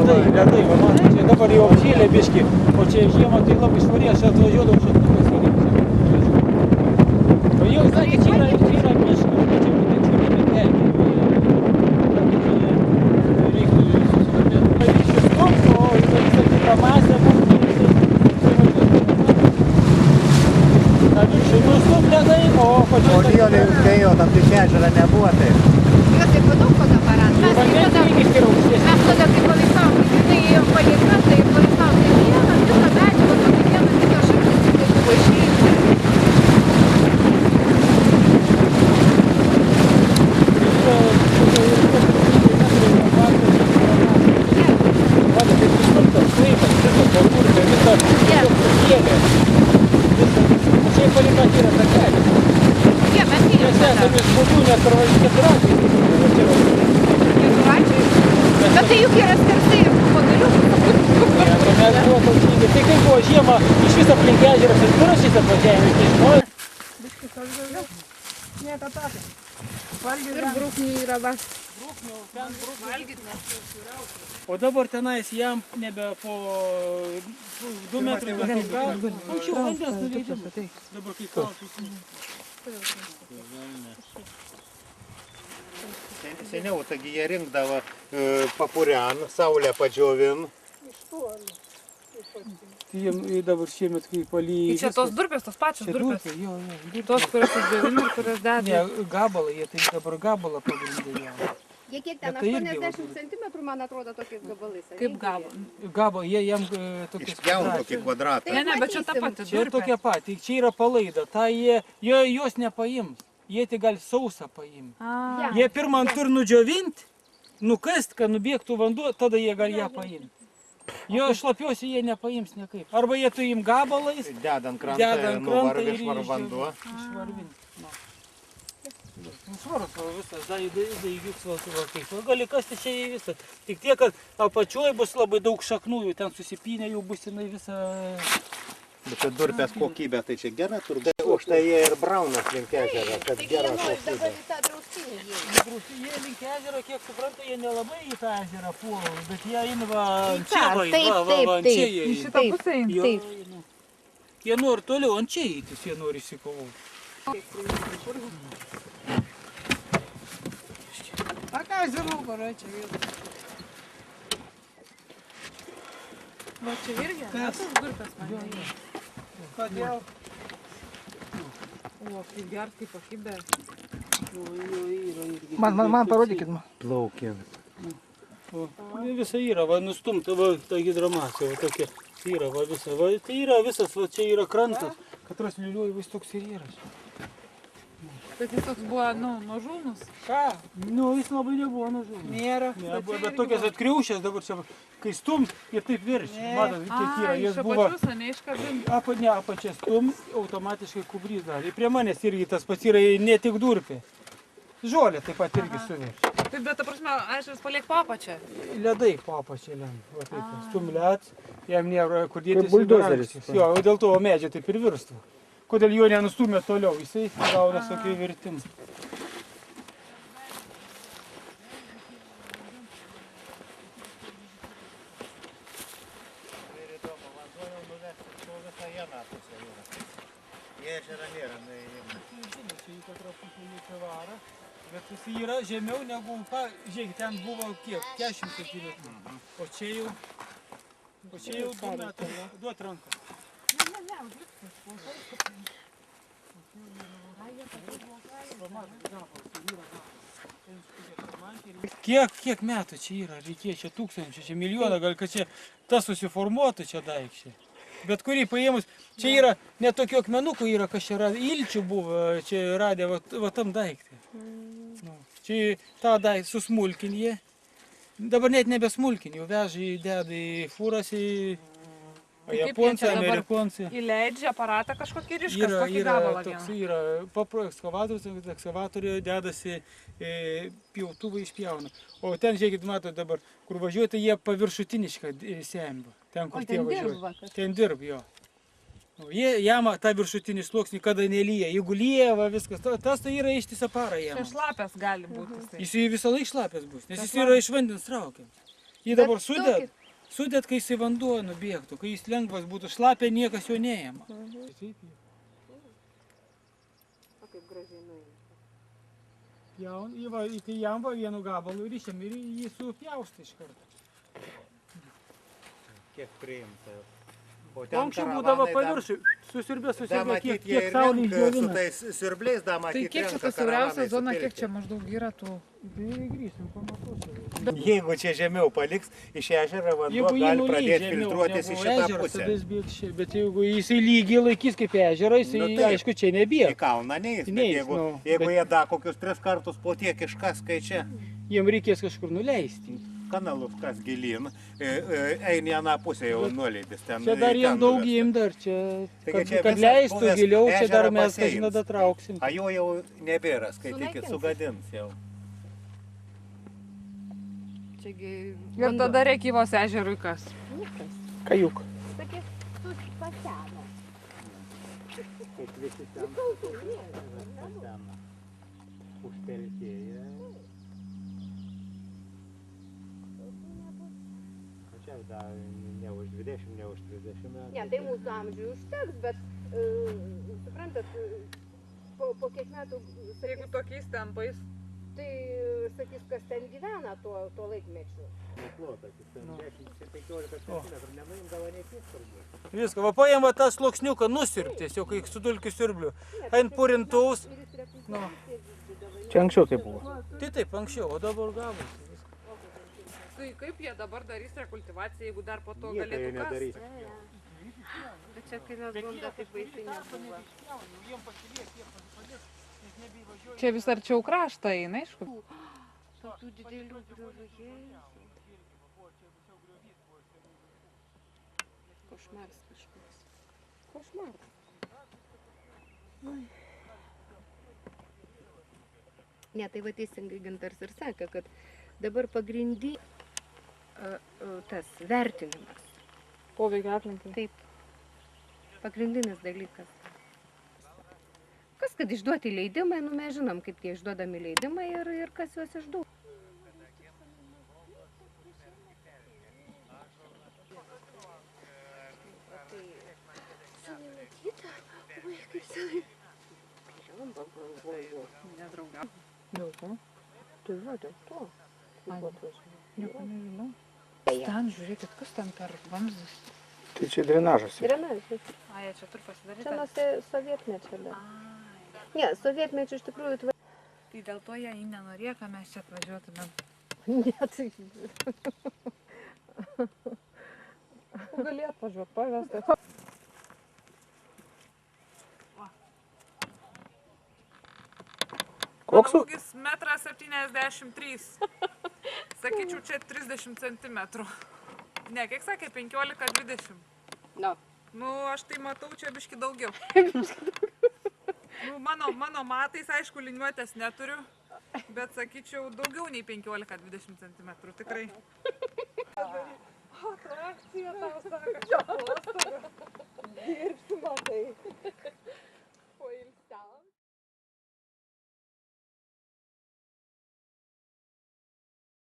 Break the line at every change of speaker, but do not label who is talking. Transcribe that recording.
ledai, va man, čia dabar jau apžėlė biški, o čia žiemą tai labai švarė, aš atvažiuodavau čia pasirinkti. O jau, sakė, čia yra biški, bet čia būtent pelkė. Reiktų susikalbėti. Pavyzdžiui, stumti, o visą kitą masę būtų. Ta viršų nustumti ledai, o pačiu...
O Lijonai spėjo, tam tik ežerą nebuvo taip.
Jos taip daug fotoaparatų. Mes tada kai palisavom, tai ėjom palei krantą ir palisavom tai vieną, kitą medžiagą, tokį vieną, kitą šakus, tai buvo išėjimti. Bet tai juk yra skersai ir pagaliukų.
Tai kaip buvo žiemą, iš viso aplink ežeras ir dviračiais atvažiavimai, tai žinojai?
Biškis aš daugiau. Nieko tokio. Ir brūknių yra vas.
O dabar tenais jam nebe po 2 metrų gal. Anksčiau vandens nuleidimas. Dabar kai kaltus.
Seniau, taigi jie rinkdavo papurian, saulę padžiovin.
Tai jiem dabar šiemet kai palyja.
Čia tos durpės, tos pačios durpės.
Jo.
Tos, kurios išdėvina ir kurios deda.
Ne, gabalą, jie tai dabar gabalą pagrindė jau.
Jie kiek ten,
Bet tai irgi
80 centimetrų, man atrodo, tokiais gabalais.
Kaip gavo.
Gabalą, jie jam tokiais
Išpjauna tokį kvadratą.
Ne, bet čia ta pati
Čia ir
durpė.
tokia pati, čia yra palaida, tai jie jos nepaims, jie tik gali sausą paimti.
A,
Jie pirmą turi nudžiovinti, nukast, kad nubėgtų vanduo, tada jie gali ją paimti. Jo šlapiuosi jie nepaims niekaip. Arba jie tu im gabalais,
Dedant krantą, nuvarvi švarų vanduo.
išvarvinti. Svarus visas, įvyks kaip. Gali kasti čia į visą. Tik tiek, kad apačioj bus labai daug šaknų, ten susipynė, jau bus jinai visą...
Bet čia durpės kokybė, tai čia gera turbūt. Už tai jie ir brauna link ežerą, kad gera kokybė.
Jie link ežerą, kiek supranta, jie nelabai į tą ežerą puola, bet jie eina va čia, va čia jie
į šitą pusę eina.
eina. Jie nori toliau ant čia eitis, jie nori įsikovoti.
Pakazinu, čia vėl. Va čia irgi, tas durpės man.
Kodėl?
O, kaip gert, kaip pakibė.
Man parodykit man.
Plaukia.
Visa yra, va nustumta, va ta hidromasė, va tokia yra, va visa. Va, tai yra visas, va čia yra krantas, katras liuliuoja vis toks ir yra.
Bet jis toks buvo, nužūnus.
Ką? Nu, jis labai nebuvo nužūnus.
Nėra.
Nebuvo, bet tokias atkriaušės dabar čia, kai stumt, jie taip viršia. Matot, kiek yra,
Iš
jis buvo...
apačius, ne iš kabinų.
Apačia stum, automatiškai kubrys darė. Prie manęs irgi tas pats yra ne tik durpė. Žolė taip pat irgi suviršia.
Taip, bet ta prasme, aš vis paliek po apačią.
Ledai po apačia lenda. Va taip, stum led, jam nėra kur dėtis.
buldozeris.
Jo, dėl to medžio taip ir virstų. Kodėl jo nenustumė toliau, jisai gauna tokį virtimą.
Ir įdomu, vanduo jau nuvesti po visą vieną pusę jūrą. Į ežerą nėra nuėjimo.
Čia į katrą pusę neįsivara, bet jis yra žemiau negu, žiūrėk, ten buvo kiek, 40 cm. O čia jau 2 metai, duot ranką. Kiek metų čia yra, reikėjo čia tūkstančių, čia milijoną, gal kad čia tas susiformuotų čia daikščiai. Bet kurį paėmus, čia yra net tokių akmenukų yra, kas čia radė, ilčių buvo, čia radė va tam daiktį. Čia tą daiktį susmulkinį jie, dabar net nebesmulkinį, jau veža, deda į fūras, į japonцы, amerikonцы.
Įleidžia aparatą kažkokį ryškas, tokį gabalą vieną.
Yra ekskavatoriuje dedasi pjautuvai išpjauna. O ten, žiūrėkit, matot dabar, kur važiuoti, jie paviršutinišką semba. Ten, kur tie važiuoja. Ten dirb, jo. Jam tą viršutinį sluoksnį, kada nelyja. Jeigu lyja, va viskas, tas tai yra ištisą parą jam.
Čia šlapės gali būti.
Jis visą laiką šlapės bus, nes jis yra iš vandens traukiamas. Jį dabar sudėt, kai jisai vanduo nubėgtų, kai jis lengvas būtų šlapia, niekas jo neėma.
O kaip gražiai nuėjo.
Kai jam va vienu gabalu ryšiam ir jį supjaustė iš karto.
Kiek priimta. O
Anksčiau būdavo paviršių, susirbė, kiek saulė
Su
išdžiovina.
tais siurbliais dar
Tai
matyti
kiek čia ta siauriausia zona, kiek čia maždaug yra tų?
Grįžsim, pamatuosiu.
Jeigu čia žemiau paliks, iš ežero vanduo gali pradėti filtruotis į šitą pusę.
Bet jeigu jisai lygiai laikys kaip ežerą, jisai aišku čia
Į
nebėg.
kalną neįs, bet
Neis,
jeigu jie da kokius 3 kartus po tiek iškas, kai čia
Jiem reikės kažkur nuleisti.
kanalus kas gilin, eini aną pusę jau nuleidis ten.
Čia dar jiem daug imt dar, čia, kad leistų giliau, čia dar mes kažina datrauksim.
A jo jau nebėra, skaitykit, sugadins jau.
Čiagi...
Ir tada Rėkyvos ežerui kas?
Kajuk.
Sakė, tu paseno.
Kaip visi ten užpelkėja. Čia dar ne už 20, ne už 30 metų.
Ne, tai mūsų amžiui užteks, bet, suprantat, po kiek metų,
Jeigu tokiais tempais.
tai sakys, kas ten gyvena tuo laikmečiu.
Neplotas, jis ten 10-15 centimetrų, nenuimdavo nei turbūt.
Viską, va paėm va tą sluoksniuką nusirpti, tiesiog kai su dulkių siurbliu. Ant purintaus.
Čia anksčiau tai buvo.
Tai taip, anksčiau, o dabar gavosi.
Tai kaip jie dabar darys rekultivaciją, jeigu dar po to
Nieko jie
galėtų
nedarys.
kasti?
Bet čia, kai mes buvom, dar taip baisiai nebuvo.
Čia vis arčiau kraštą eina, aišku.
Tokių didelių griovų, košmaras kažkoks. Košmaras. Ne, tai va teisingai Gintaras ir sakė, kad dabar tas vertinimas.
Poveikia aplinkai.
Taip. Pagrindinis dalykas. Kas, kad išduoti leidimai, nu mes žinom, kaip tie išduodami leidimai ir kas juos išduoda.
Nedraugau.
Dėl to? Tai va, dėl to.
Nieko nežinau. Ten, žiūrėkit, kas ten per vamzdis.
Tai čia drenažas.
Drenažas.
A, jie čia turi pasidaryti.
Čia nuo sovietmečio. Ne, sovietmečio iš tikrųjų
Tai dėl to jie nenorėjo, kad mes čia atvažiuotumėm.
Ne, tai...
Galėt važiuoti, pavesti.
Koks
ūgis 1,73 m. Sakyčiau, čia 30 cm. Ne, kiek sakė, 15-20.
No.
Nu, aš tai matau čia biški daugiau. Nu, mano matais, aišku, liniuotės neturiu, bet sakyčiau, daugiau nei 15-20 cm. Tikrai.